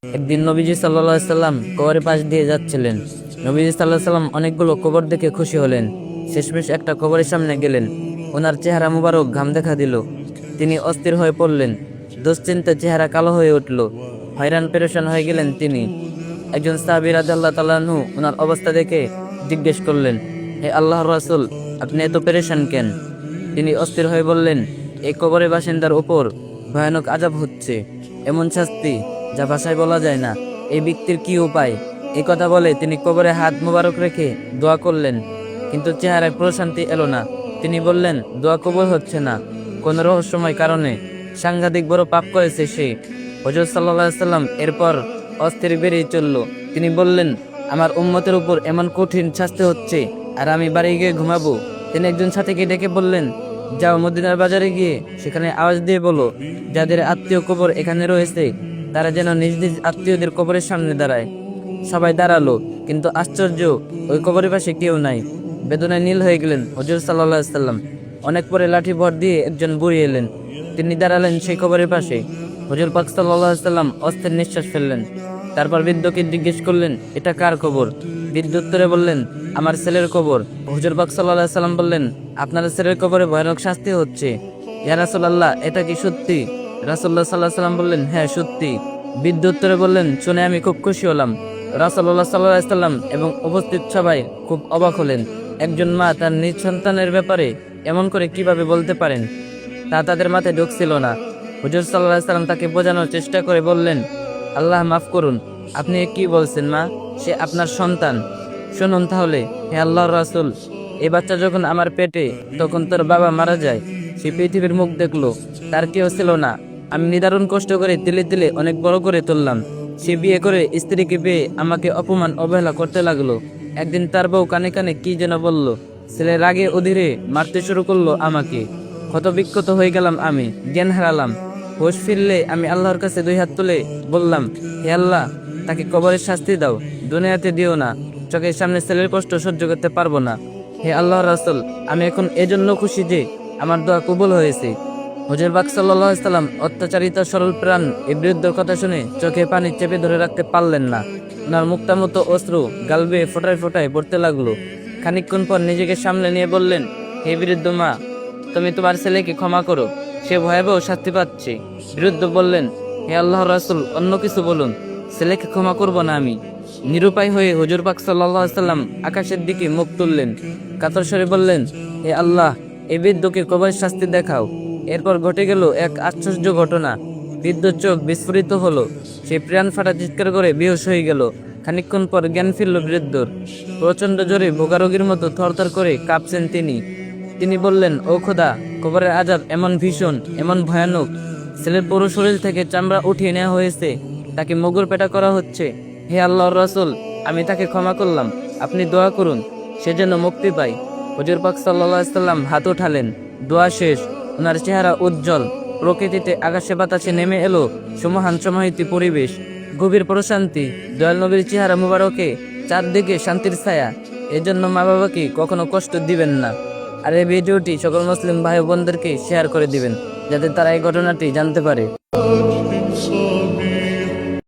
একদিন নবীজি সাল্লাল্লাহু আলাইহি সাল্লাম কবরের পাশ দিয়ে যাচ্ছিলেন। নবীজি সাল্লাল্লাহু আলাইহি সাল্লাম অনেকগুলো কবর দেখে খুশি হলেন। শেষমেশ একটা কবরের সামনে গেলেন। ওনার চেহারা মুবারক ঘাম দেখা দিল। তিনি অস্থির হয়ে পড়লেন। দুশ্চিন্তায় চেহারা কালো হয়ে উঠল। হয়রান পেরেশান হয়ে গেলেন তিনি। একজন সাহাবী রাদিয়াল্লাহু তাআলা আনহু ওনার অবস্থা দেখে জিজ্ঞেস করলেন, হে আল্লাহর রাসূল, আপনি এত পেরেশান কেন? তিনি অস্থির হয়ে বললেন, এই কবরের বাসিন্দার উপর ভয়ানক আযাব হচ্ছে, এমন শাস্তি যা ভাষায় বলা যায় না। এই ব্যক্তির কি উপায়? এই কথা বলে তিনি কবরে হাত মোবারক রেখে দোয়া করলেন, কিন্তু চেহারায় প্রশান্তি এলো না। তিনি বললেন, দোয়া কবুল হচ্ছে না, কোন রহস্যময় কারণে। সাংঘাতিক বড় পাপ করেছে সে। হযরত সাল্লাল্লাহু আলাইহি সাল্লাম এরপর অস্থির বেরিয়ে চলল। তিনি বললেন, আমার উম্মতের উপর এমন কঠিন শাস্তি হচ্ছে, আর আমি বাড়ি গিয়ে ঘুমাবো। তিনি একজন সাথীকে ডেকে বললেন, যাও মদিনার বাজারে গিয়ে সেখানে আওয়াজ দিয়ে বলো, যাদের আত্মীয় কবর এখানে রয়েছে তারা যেন নিজ নিজ আত্মীয়দের কবরের সামনে দাঁড়ায়। সবাই দাঁড়ালো, কিন্তু আশ্চর্য, ওই কবরের পাশে কেউ নাই। বেদনায় নীল হয়ে গেলেন হুজুর সাল্লাল্লাহু আলাইহি সাল্লাম। অনেক পরে লাঠি ভর দিয়ে একজন বুড়ি এলেন। তিনি দাঁড়ালেন সেই কবরের পাশে। হুজুর পাক সাল্লাল্লাহু আলাইহি সাল্লাম অস্থির নিঃশ্বাস ফেললেন। তারপর বৃদ্ধকে জিজ্ঞেস করলেন, এটা কার কবর? বৃদ্ধ উত্তরে বললেন, আমার ছেলের কবর। হুজুর পাক সাল্লাল্লাহু আলাইহি সাল্লাম বললেন, আপনার ছেলের কবরে ভয়ানক শাস্তি হচ্ছে। ইয়া রাসূলুল্লাহ, এটা কি সত্যি? রাসূলুল্লাহ সাল্লাল্লাহু আলাইহি সাল্লাম বললেন, হ্যাঁ সত্যি। বৃদ্ধ উত্তরে বললেন, শুনে আমি খুব খুশি হলাম। রাসূলুল্লাহ সাল্লাল্লাহু আলাইহি সাল্লাম এবং উপস্থিত সবাই খুব অবাক হলেন। একজন মা তার নিজ সন্তানের ব্যাপারে এমন করে কিভাবে বলতে পারেন, তা তাদের মাথায় ঢুকছিল না। হুজুর সাল্লাল্লাহু আলাইহি সাল্লাম তাকে বোঝানোর চেষ্টা করে বললেন, আল্লাহ মাফ করুন, আপনি কি বলছেন মা? সে আপনার সন্তান। শুনুন তাহলে, হে আল্লাহর রাসূল, এই বাচ্চা যখন আমার পেটে, তখন তোর বাবা মারা যায়। সে পৃথিবীর মুখ দেখলো, তার কেউ ছিল না। আমি নিদারুণ কষ্ট করে তিলে তিলে অনেক বড় করে তুললাম। সে বিয়ে করে স্ত্রীকে পেয়ে আমাকে অপমান অবহেলা করতে লাগলো। একদিন তার বউ কানে কানে কি যেন বলল, ছেলে রাগে অধীরে মারতে শুরু করলো আমাকে। ক্ষতবিক্ষত হয়ে গেলাম, আমি জ্ঞান হারালাম। হোশ ফিরলে আমি আল্লাহর কাছে দুই হাত তুলে বললাম, হে আল্লাহ, তাকে কবরের শাস্তি দাও, দুনিয়াতে দিও না। চোখের সামনে ছেলের কষ্ট সহ্য করতে পারবো না। হে আল্লাহর রাসূল, আমি এখন এজন্য খুশি যে আমার দোয়া কবুল হয়েছে। হুজুর পাক সাল্লাল্লাহু আলাইহি সাল্লাম অত্যাচারিত সরল প্রাণ এই বৃদ্ধর কথা শুনে চোখে পানি চেপে ধরে রাখতে পারলেন না। ওনার মুক্তামতো অশ্রু গাল বেয়ে ফোটায় ফোটায় পড়তে লাগলো। খানিকক্ষণ পর নিজেকে সামলে নিয়ে বললেন, হে বৃদ্ধ মা, তুমি তোমার ছেলেকে ক্ষমা করো, সে ভয়াবহ শাস্তি পাচ্ছে। বৃদ্ধ বললেন, হে আল্লাহর রাসূল, অন্য কিছু বলুন, ছেলেকে ক্ষমা করব না আমি। নিরুপায় হয়ে হুজুর পাক সাল্লাল্লাহু আলাইহি সাল্লাম আকাশের দিকে মুখ তুললেন। কাতর স্বরে বললেন, হে আল্লাহ, এই বৃদ্ধকে কবরের শাস্তি দেখাও। এরপর ঘটে গেল এক আশ্চর্য ঘটনা। বৃদ্ধ চোখ বিস্ফোরিত হলো। সে প্রাণ ফাটা চিৎকার করে বেহুশ হয়ে গেল। খানিকক্ষণ পর জ্ঞান ফিরল বৃদ্ধর। প্রচন্ড জোরে ভোগারোগীর মতো থরথর করে কাঁপছেন তিনি। তিনি বললেন, ও খোদা, কবরের আযাব এমন ভীষণ, এমন ভয়ানক। ছেলের পুরো শরীর থেকে চামড়া উঠিয়ে নেওয়া হয়েছে, তাকে মুগুর পেটা করা হচ্ছে। হে আল্লাহর রাসূল, আমি তাকে ক্ষমা করলাম, আপনি দোয়া করুন, সে যেন মুক্তি পায়। হুজুর পাক সাল্লাল্লাহু আলাইহি সাল্লাম হাত উঠালেন। দোয়া শেষ। ওনার চেহারা উজ্জ্বল। প্রকৃতিতে আকাশে বাতাসে নেমে এলো সুমহান সমাহিত পরিবেশ, গভীর প্রশান্তি। দয়াল নবীর চেহারা মুবারকে চারদিকে শান্তির ছায়া। এজন্য মা বাবাকে কখনো কষ্ট দিবেন না। আর এই ভিডিওটি সকল মুসলিম ভাই বোনদেরকে শেয়ার করে দিবেন, যাতে তারা এই ঘটনাটি জানতে পারে।